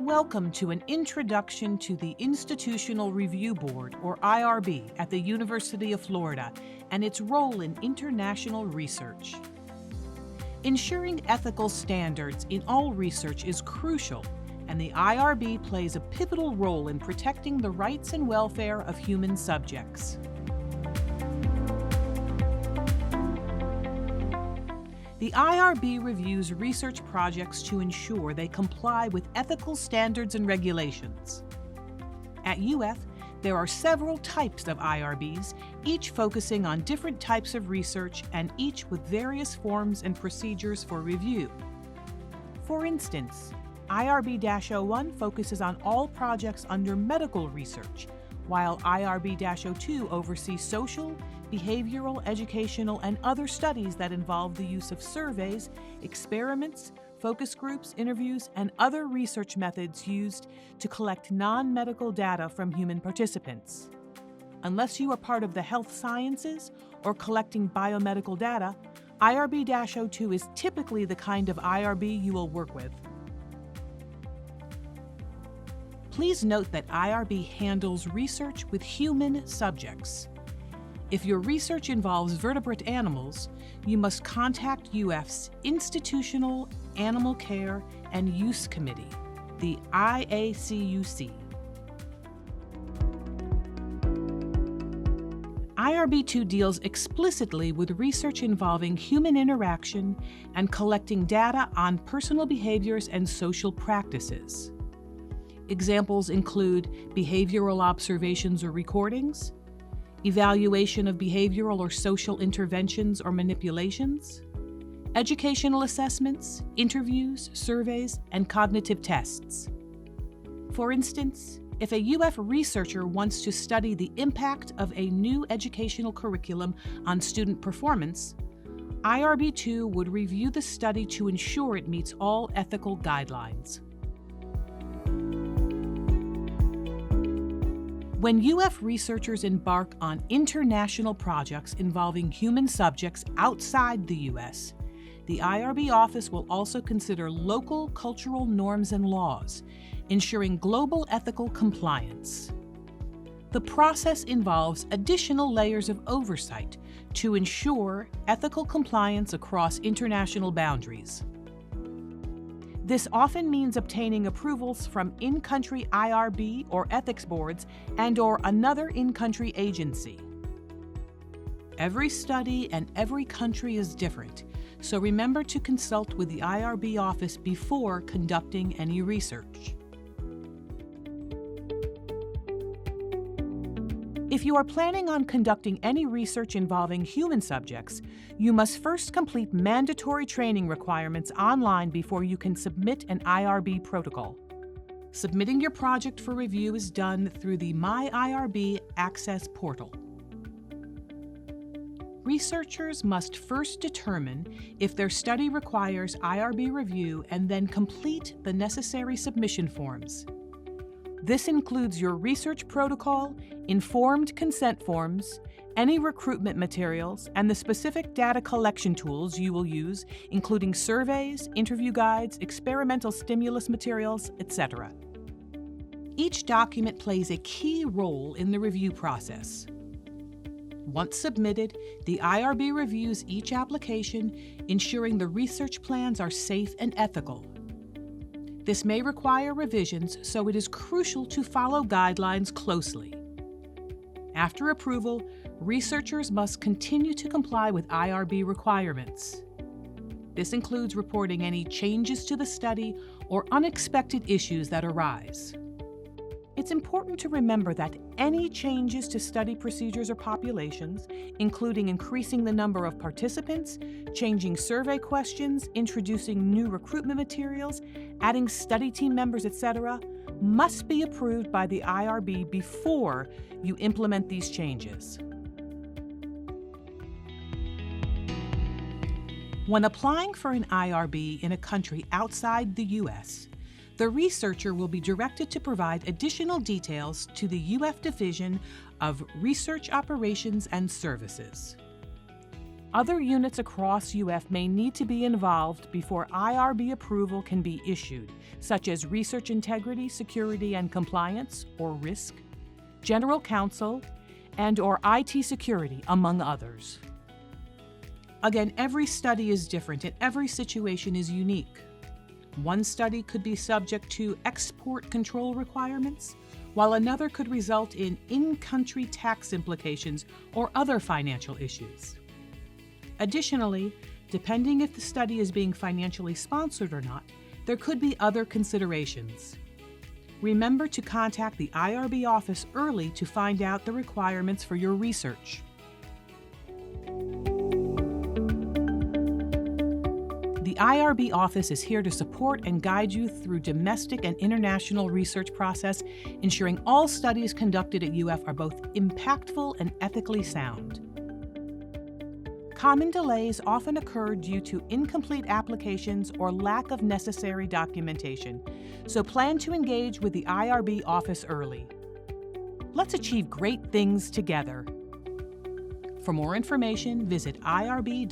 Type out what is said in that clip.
Welcome to an introduction to the Institutional Review Board, or IRB, at the University of Florida and its role in international research. Ensuring ethical standards in all research is crucial, and the IRB plays a pivotal role in protecting the rights and welfare of human subjects. The IRB reviews research projects to ensure they comply with ethical standards and regulations. At UF, there are several types of IRBs, each focusing on different types of research and each with various forms and procedures for review. For instance, IRB-01 focuses on all projects under medical research, while IRB-02 oversees social, behavioral, educational, and other studies that involve the use of surveys, experiments, focus groups, interviews, and other research methods used to collect non-medical data from human participants. Unless you are part of the health sciences or collecting biomedical data, IRB-02 is typically the kind of IRB you will work with. Please note that IRB handles research with human subjects. If your research involves vertebrate animals, you must contact UF's Institutional Animal Care and Use Committee, the IACUC. IRB-2 deals explicitly with research involving human interaction and collecting data on personal behaviors and social practices. Examples include behavioral observations or recordings, evaluation of behavioral or social interventions or manipulations, educational assessments, interviews, surveys, and cognitive tests. For instance, if a UF researcher wants to study the impact of a new educational curriculum on student performance, IRB-2 would review the study to ensure it meets all ethical guidelines. When UF researchers embark on international projects involving human subjects outside the U.S., the IRB office will also consider local cultural norms and laws, ensuring global ethical compliance. The process involves additional layers of oversight to ensure ethical compliance across international boundaries. This often means obtaining approvals from in-country IRB or ethics boards and/or another in-country agency. Every study and every country is different, so remember to consult with the IRB office before conducting any research. If you are planning on conducting any research involving human subjects, you must first complete mandatory training requirements online before you can submit an IRB protocol. Submitting your project for review is done through the My IRB Access portal. Researchers must first determine if their study requires IRB review and then complete the necessary submission forms. This includes your research protocol, informed consent forms, any recruitment materials, and the specific data collection tools you will use, including surveys, interview guides, experimental stimulus materials, etc. Each document plays a key role in the review process. Once submitted, the IRB reviews each application, ensuring the research plans are safe and ethical. This may require revisions, so it is crucial to follow guidelines closely. After approval, researchers must continue to comply with IRB requirements. This includes reporting any changes to the study or unexpected issues that arise. It's important to remember that any changes to study procedures or populations, including increasing the number of participants, changing survey questions, introducing new recruitment materials, adding study team members, etc., must be approved by the IRB before you implement these changes. When applying for an IRB in a country outside the U.S., the researcher will be directed to provide additional details to the UF Division of Research Operations and Services. Other units across UF may need to be involved before IRB approval can be issued, such as Research Integrity, Security and Compliance, or RISC, General Counsel, and/or IT Security, among others. Again, every study is different and every situation is unique. One study could be subject to export control requirements, while another could result in-country tax implications or other financial issues. Additionally, depending if the study is being financially sponsored or not, there could be other considerations. Remember to contact the IRB office early to find out the requirements for your research. The IRB office is here to support and guide you through domestic and international research process, ensuring all studies conducted at UF are both impactful and ethically sound. Common delays often occur due to incomplete applications or lack of necessary documentation, so plan to engage with the IRB office early. Let's achieve great things together. For more information, visit irb.ufl.edu.